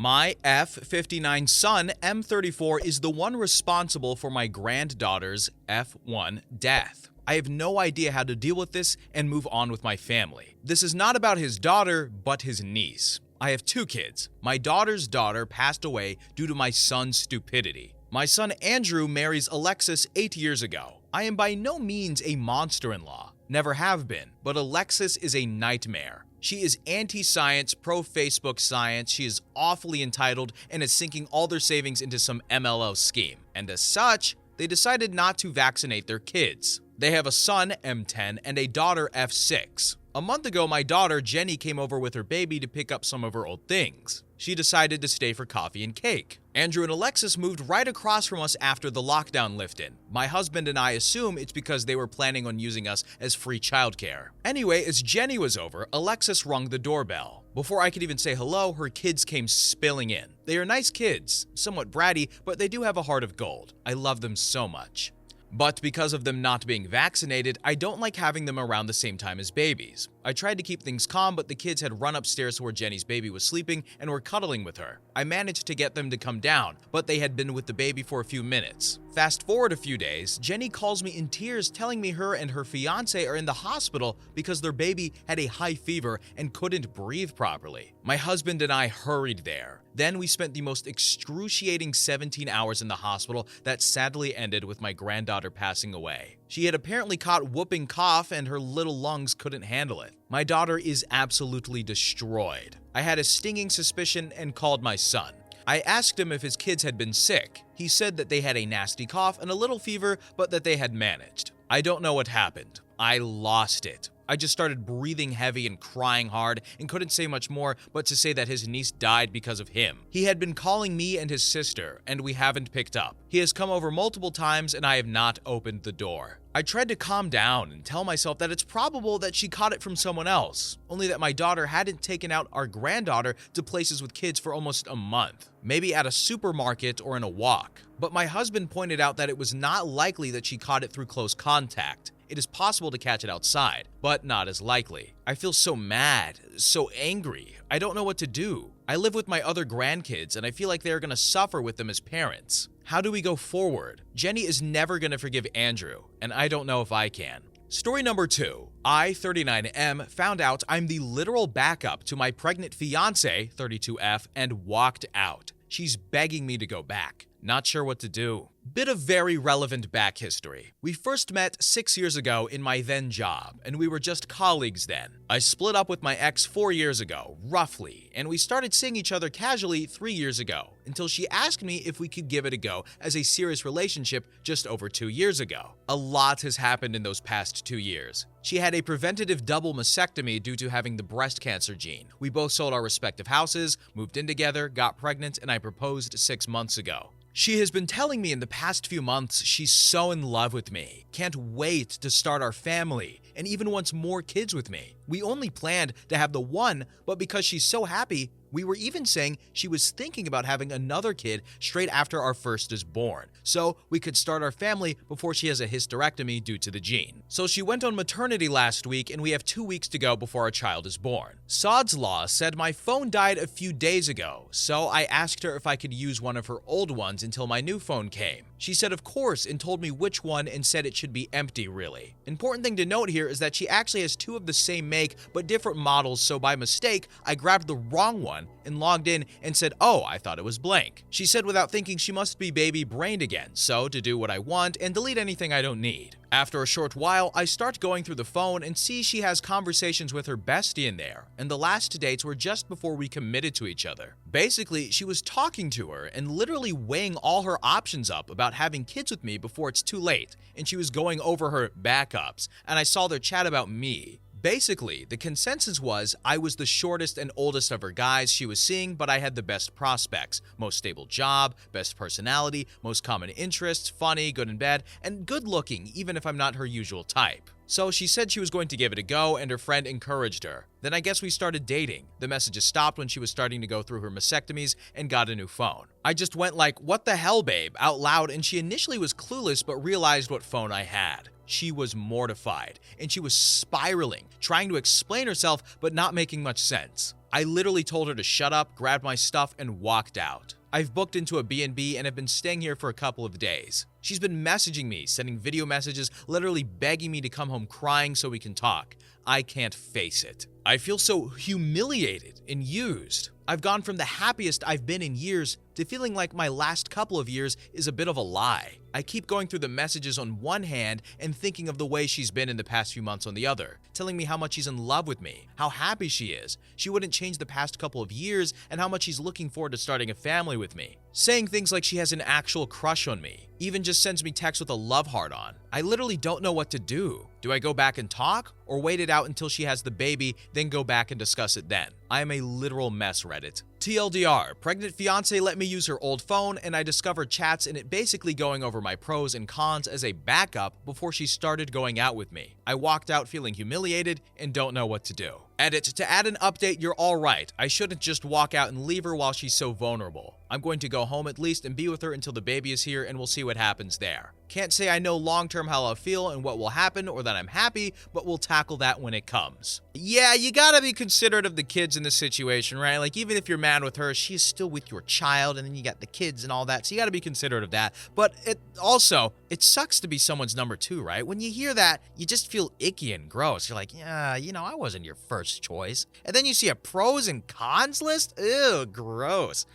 My F59 son, M34, is the one responsible for my granddaughter's F1 death. I have no idea how to deal with this and move on with my family. This is not about his daughter, but his niece. I have two kids. My daughter's daughter passed away due to my son's stupidity. My son Andrew marries Alexis 8 years ago. I am by no means a monster-in-law. Never have been, but Alexis is a nightmare. She is anti-science, pro-Facebook science, she is awfully entitled, and is sinking all their savings into some MLO scheme. And as such, they decided not to vaccinate their kids. They have a son, M10, and a daughter, F6. A month ago, my daughter, Jenny, came over with her baby to pick up some of her old things. She decided to stay for coffee and cake. Andrew and Alexis moved right across from us after the lockdown lifted. My husband and I assume it's because they were planning on using us as free childcare. Anyway, as Jenny was over, Alexis rung the doorbell. Before I could even say hello, her kids came spilling in. They are nice kids, somewhat bratty, but they do have a heart of gold. I love them so much. But because of them not being vaccinated, I don't like having them around the same time as babies. I tried to keep things calm, but the kids had run upstairs where Jenny's baby was sleeping and were cuddling with her. I managed to get them to come down, but they had been with the baby for a few minutes. Fast forward a few days, Jenny calls me in tears telling me her and her fiance are in the hospital because their baby had a high fever and couldn't breathe properly. My husband and I hurried there. Then we spent the most excruciating 17 hours in the hospital that sadly ended with my granddaughter passing away. She had apparently caught whooping cough and her little lungs couldn't handle it. My daughter is absolutely destroyed. I had a stinging suspicion and called my son. I asked him if his kids had been sick. He said that they had a nasty cough and a little fever, but that they had managed. I don't know what happened. I lost it. I just started breathing heavy and crying hard and couldn't say much more but to say that his niece died because of him. He had been calling me and his sister, and we haven't picked up. He has come over multiple times and I have not opened the door. I tried to calm down and tell myself that it's probable that she caught it from someone else, only that my daughter hadn't taken out our granddaughter to places with kids for almost a month, maybe at a supermarket or in a walk. But my husband pointed out that it was not likely that she caught it through close contact. It is possible to catch it outside, but not as likely. I feel so mad, so angry. I don't know what to do. I live with my other grandkids and I feel like they are going to suffer with them as parents. How do we go forward? Jenny is never going to forgive Andrew, and I don't know if I can. Story number 2. I, 39M, found out I'm the literal backup to my pregnant fiance, 32F, and walked out. She's begging me to go back. Not sure what to do. Bit of very relevant back history. We first met 6 years ago in my then job, and we were just colleagues then. I split up with my ex 4 years ago, roughly, and we started seeing each other casually 3 years ago, until she asked me if we could give it a go as a serious relationship just over 2 years ago. A lot has happened in those past 2 years. She had a preventative double mastectomy due to having the breast cancer gene. We both sold our respective houses, moved in together, got pregnant, and I proposed 6 months ago. She has been telling me in the past few months she's so in love with me, can't wait to start our family, and even wants more kids with me. We only planned to have the one, but because she's so happy, we were even saying she was thinking about having another kid straight after our first is born, so we could start our family before she has a hysterectomy due to the gene. So she went on maternity last week and we have 2 weeks to go before our child is born. Sod's Law said my phone died a few days ago, so I asked her if I could use one of her old ones until my new phone came. She said of course and told me which one and said it should be empty really. Important thing to note here is that she actually has 2 of the same make but different models, so by mistake I grabbed the wrong one and logged in and said, oh, I thought it was blank. She said without thinking she must be baby-brained again, so to do what I want and delete anything I don't need. After a short while, I start going through the phone and see she has conversations with her bestie in there, and the last dates were just before we committed to each other. Basically, she was talking to her and literally weighing all her options up about having kids with me before it's too late, and she was going over her backups, and I saw their chat about me. Basically, the consensus was I was the shortest and oldest of her guys she was seeing, but I had the best prospects, most stable job, best personality, most common interests, funny, good and bad, and good looking even if I'm not her usual type. So she said she was going to give it a go and her friend encouraged her. Then I guess we started dating. The messages stopped when she was starting to go through her mastectomies and got a new phone. I just went like, what the hell babe, out loud, and she initially was clueless but realized what phone I had. She was mortified and she was spiraling, trying to explain herself but not making much sense. I literally told her to shut up, grabbed my stuff, and walked out. I've booked into a B&B and have been staying here for a couple of days. She's been messaging me, sending video messages, literally begging me to come home crying so we can talk. I can't face it. I feel so humiliated and used. I've gone from the happiest I've been in years to feeling like my last couple of years is a bit of a lie. I keep going through the messages on one hand and thinking of the way she's been in the past few months on the other, telling me how much she's in love with me, how happy she is, she wouldn't change the past couple of years, and how much she's looking forward to starting a family with me. Saying things like she has an actual crush on me, even just sends me texts with a love heart on. I literally don't know what to do. Do I go back and talk, or wait it out until she has the baby, then go back and discuss it then? I am a literal mess, Reddit. TLDR, pregnant fiance let me use her old phone and I discovered chats in it basically going over my pros and cons as a backup before she started going out with me. I walked out feeling humiliated and don't know what to do. Edit, to add an update, you're all right. I shouldn't just walk out and leave her while she's so vulnerable. I'm going to go home at least and be with her until the baby is here and we'll see what happens there. Can't say I know long-term how I'll feel and what will happen or that I'm happy, but we'll tackle that when it comes. Yeah, you gotta be considerate of the kids in this situation, right? Like, even if you're mad with her, she's still with your child, and then you got the kids and all that, so you gotta be considerate of that. But it sucks to be someone's number two, right? When you hear that, you just feel icky and gross. You're like, yeah, I wasn't your first choice. And then you see a pros and cons list? Ew, gross.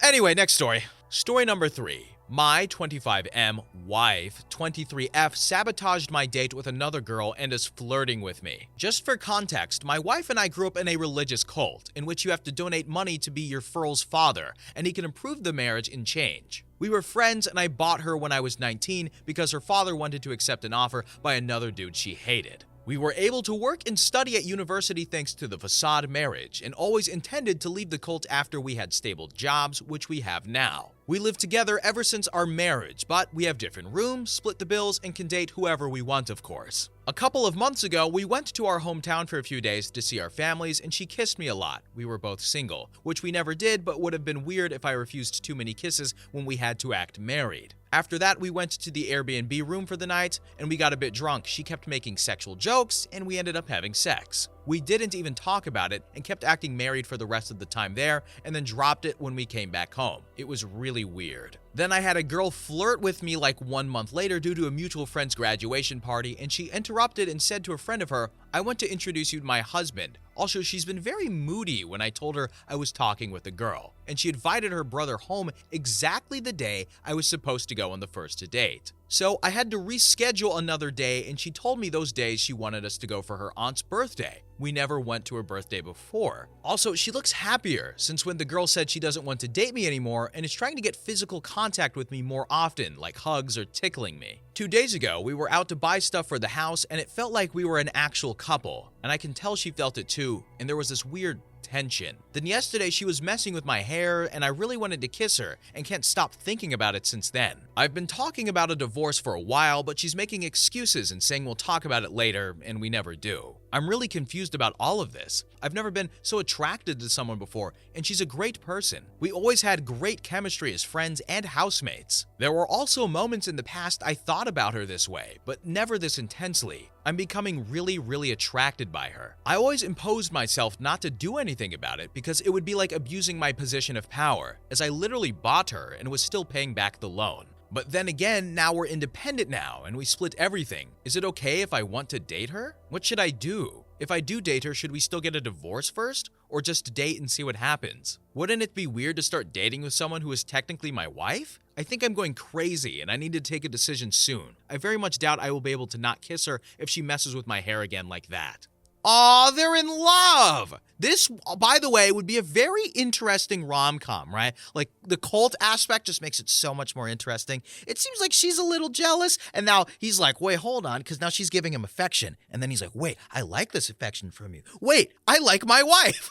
Anyway, next story. Story number 3. My 25M wife, 23F, sabotaged my date with another girl and is flirting with me. Just for context, my wife and I grew up in a religious cult in which you have to donate money to be your furl's father, and he can improve the marriage in change. We were friends and I bought her when I was 19 because her father wanted to accept an offer by another dude she hated. We were able to work and study at university thanks to the facade marriage, and always intended to leave the cult after we had stable jobs, which we have now. We lived together ever since our marriage, but we have different rooms, split the bills, and can date whoever we want, of course. A couple of months ago, we went to our hometown for a few days to see our families, and she kissed me a lot. We were both single, which we never did, but would have been weird if I refused too many kisses when we had to act married. After that, we went to the Airbnb room for the night, and we got a bit drunk. She kept making sexual jokes, and we ended up having sex. We didn't even talk about it and kept acting married for the rest of the time there, and then dropped it when we came back home. It was really weird. Then I had a girl flirt with me like 1 month later due to a mutual friend's graduation party, and she interrupted and said to a friend of her, "I want to introduce you to my husband." Also, she's been very moody when I told her I was talking with a girl, and she invited her brother home exactly the day I was supposed to go on the first date. So I had to reschedule another day, and she told me those days she wanted us to go for her aunt's birthday. We never went to her birthday before. Also, she looks happier since when the girl said she doesn't want to date me anymore and is trying to get physical contact with me more often, like hugs or tickling me. 2 days ago, we were out to buy stuff for the house, and it felt like we were an actual couple, and I can tell she felt it too, and there was this weird tension. Then yesterday she was messing with my hair and I really wanted to kiss her and can't stop thinking about it since then. I've been talking about a divorce for a while, but she's making excuses and saying we'll talk about it later, and we never do. I'm really confused about all of this. I've never been so attracted to someone before, and she's a great person. We always had great chemistry as friends and housemates. There were also moments in the past I thought about her this way, but never this intensely. I'm becoming really attracted by her. I always imposed myself not to do anything about it because it would be like abusing my position of power, as I literally bought her and was still paying back the loan. But then again, now we're independent now and we split everything. Is it okay if I want to date her? What should I do? If I do date her, should we still get a divorce first? Or just date and see what happens? Wouldn't it be weird to start dating with someone who is technically my wife? I think I'm going crazy and I need to take a decision soon. I very much doubt I will be able to not kiss her if she messes with my hair again like that. Aw, they're in love! This, by the way, would be a very interesting rom-com, right? Like, the cult aspect just makes it so much more interesting. It seems like she's a little jealous, and now he's like, wait, hold on, because now she's giving him affection. And then he's like, wait, I like this affection from you. Wait, I like my wife!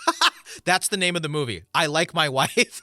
That's the name of the movie. I Like My Wife.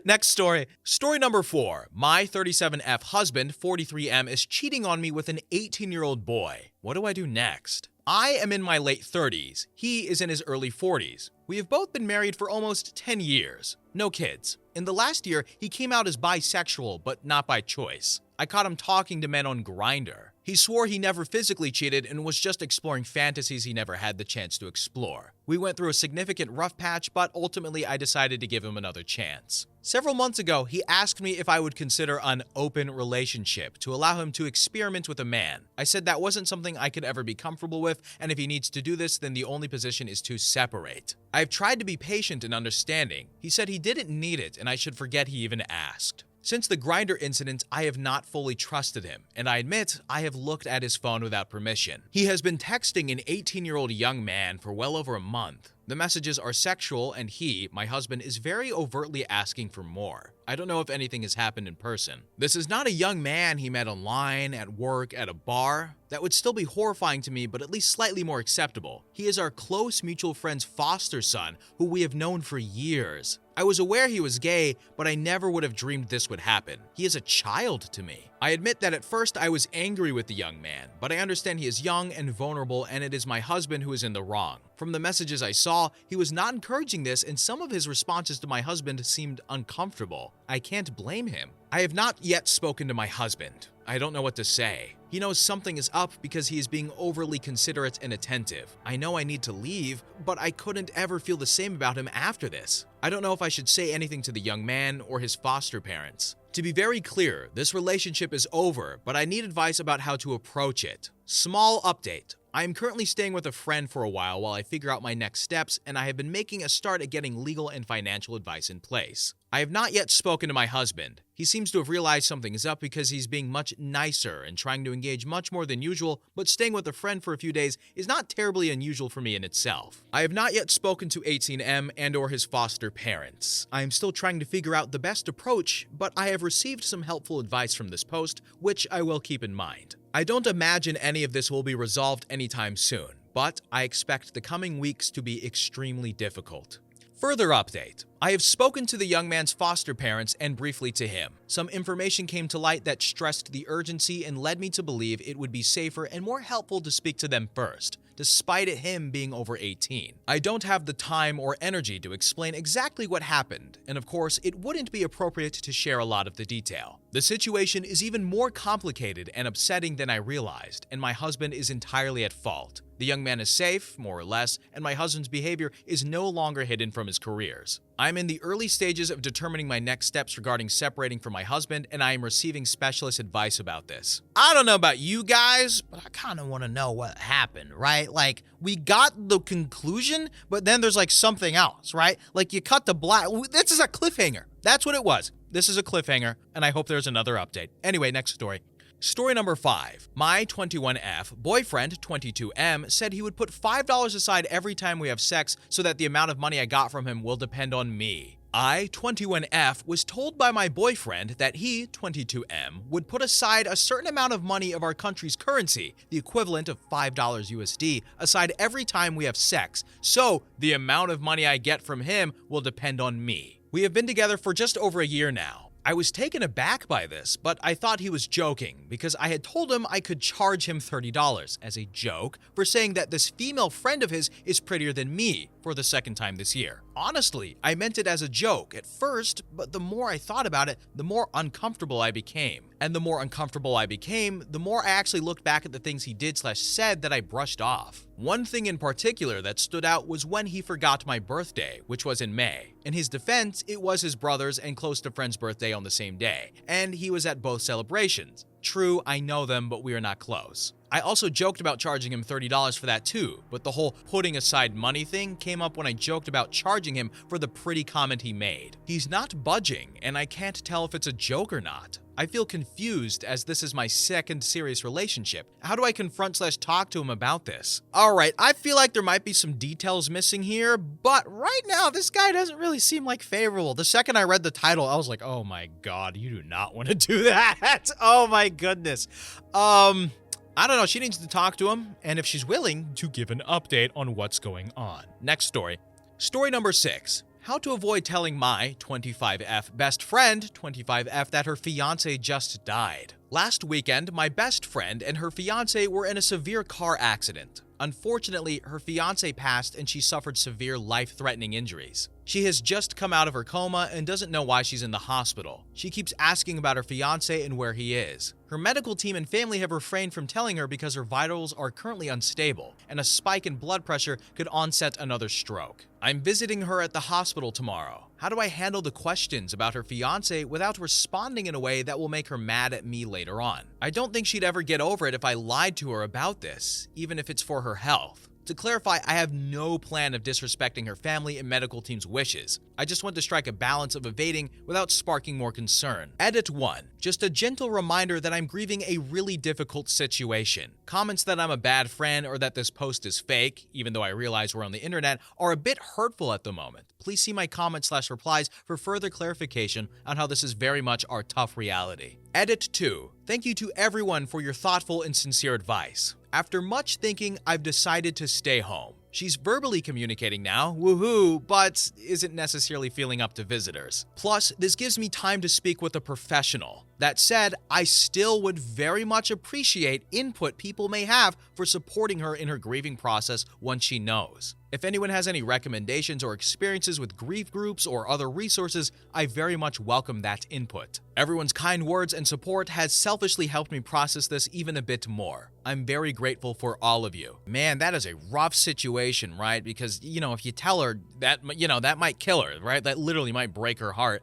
Next story. Story number 4. My 37F husband, 43M, is cheating on me with an 18-year-old boy. What do I do next? I am in my late 30s. He is in his early 40s. We have both been married for almost 10 years. No kids. In the last year, he came out as bisexual, but not by choice. I caught him talking to men on Grindr. He swore he never physically cheated and was just exploring fantasies he never had the chance to explore. We went through a significant rough patch, but ultimately I decided to give him another chance. Several months ago, he asked me if I would consider an open relationship to allow him to experiment with a man. I said that wasn't something I could ever be comfortable with, and if he needs to do this, then the only position is to separate. I've tried to be patient and understanding. He said he didn't need it, and I should forget he even asked. Since the Grindr incident, I have not fully trusted him, and I admit I have looked at his phone without permission. He has been texting an 18-year-old young man for well over a month. The messages are sexual, and he, my husband, is very overtly asking for more. I don't know if anything has happened in person. This is not a young man he met online, at work, at a bar. That would still be horrifying to me, but at least slightly more acceptable. He is our close mutual friend's foster son, who we have known for years. I was aware he was gay, but I never would have dreamed this would happen. He is a child to me. I admit that at first I was angry with the young man, but I understand he is young and vulnerable, and it is my husband who is in the wrong. From the messages I saw, he was not encouraging this, and some of his responses to my husband seemed uncomfortable. I can't blame him. I have not yet spoken to my husband. I don't know what to say. He knows something is up because he is being overly considerate and attentive. I know I need to leave, but I couldn't ever feel the same about him after this. I don't know if I should say anything to the young man or his foster parents. To be very clear, this relationship is over, but I need advice about how to approach it. Small update. I am currently staying with a friend for a while I figure out my next steps, and I have been making a start at getting legal and financial advice in place. I have not yet spoken to my husband. He seems to have realized something is up because he's being much nicer and trying to engage much more than usual, but staying with a friend for a few days is not terribly unusual for me in itself. I have not yet spoken to 18M and or his foster parents. I am still trying to figure out the best approach, but I have received some helpful advice from this post, which I will keep in mind. I don't imagine any of this will be resolved anytime soon, but I expect the coming weeks to be extremely difficult. Further update. I have spoken to the young man's foster parents and briefly to him. Some information came to light that stressed the urgency and led me to believe it would be safer and more helpful to speak to them first, despite him being over 18. I don't have the time or energy to explain exactly what happened, and of course, it wouldn't be appropriate to share a lot of the detail. The situation is even more complicated and upsetting than I realized, and my husband is entirely at fault. The young man is safe, more or less, and my husband's behavior is no longer hidden from his careers. I'm in the early stages of determining my next steps regarding separating from my husband, and I am receiving specialist advice about this. I don't know about you guys, but I kind of want to know what happened, right? Like, we got the conclusion, but then there's like something else, right? Like, you cut the black. This is a cliffhanger. That's what it was. This is a cliffhanger, and I hope there's another update. Anyway, next story. Story number 5. My 21F boyfriend, 22M, said he would put $5 aside every time we have sex so that the amount of money I got from him will depend on me. I, 21F, was told by my boyfriend that he, 22M, would put aside a certain amount of money of our country's currency, the equivalent of $5 USD, aside every time we have sex, so the amount of money I get from him will depend on me. We have been together for just over a year now. I was taken aback by this, but I thought he was joking because I had told him I could charge him $30 as a joke for saying that this female friend of his is prettier than me for the second time this year. Honestly, I meant it as a joke at first, but the more I thought about it, the more uncomfortable I became. And the more uncomfortable I became, the more I actually looked back at the things he did/said that I brushed off. One thing in particular that stood out was when he forgot my birthday, which was in May. In his defense, it was his brother's and close to friend's birthday on the same day, and he was at both celebrations. True, I know them, but we are not close. I also joked about charging him $30 for that too, but the whole putting aside money thing came up when I joked about charging him for the pretty comment he made. He's not budging, and I can't tell if it's a joke or not. I feel confused as this is my second serious relationship. How do I confront/talk to him about this? Alright, I feel like there might be some details missing here, but right now this guy doesn't really seem like favorable. The second I read the title, I was like, oh my god, you do not want to do that. Oh my goodness. I don't know, she needs to talk to him, and if she's willing, to give an update on what's going on. Next story. Story number 6. How to avoid telling my 25F best friend, 25F, that her fiance just died. Last weekend, my best friend and her fiance were in a severe car accident. Unfortunately, her fiance passed and she suffered severe life-threatening injuries. She has just come out of her coma and doesn't know why she's in the hospital. She keeps asking about her fiancé and where he is. Her medical team and family have refrained from telling her because her vitals are currently unstable, and a spike in blood pressure could onset another stroke. I'm visiting her at the hospital tomorrow. How do I handle the questions about her fiancé without responding in a way that will make her mad at me later on? I don't think she'd ever get over it if I lied to her about this, even if it's for her health. To clarify, I have no plan of disrespecting her family and medical team's wishes. I just want to strike a balance of evading without sparking more concern. Edit 1. Just a gentle reminder that I'm grieving a really difficult situation. Comments that I'm a bad friend or that this post is fake, even though I realize we're on the internet, are a bit hurtful at the moment. Please see my comments/replies for further clarification on how this is very much our tough reality. Edit 2. Thank you to everyone for your thoughtful and sincere advice. After much thinking, I've decided to stay home. She's verbally communicating now, woohoo, but isn't necessarily feeling up to visitors. Plus, this gives me time to speak with a professional. That said, I still would very much appreciate input people may have for supporting her in her grieving process once she knows. If anyone has any recommendations or experiences with grief groups or other resources, I very much welcome that input. Everyone's kind words and support has selfishly helped me process this even a bit more. I'm very grateful for all of you. Man, that is a rough situation, right? Because, if you tell her that, that might kill her, right? That literally might break her heart.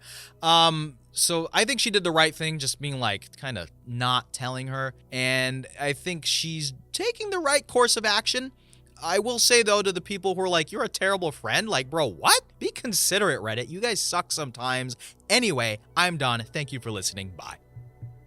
So I think she did the right thing, just being kind of not telling her. And I think she's taking the right course of action. I will say, though, to the people who are like, you're a terrible friend, bro, what? Be considerate, Reddit. You guys suck sometimes. Anyway, I'm done. Thank you for listening. Bye.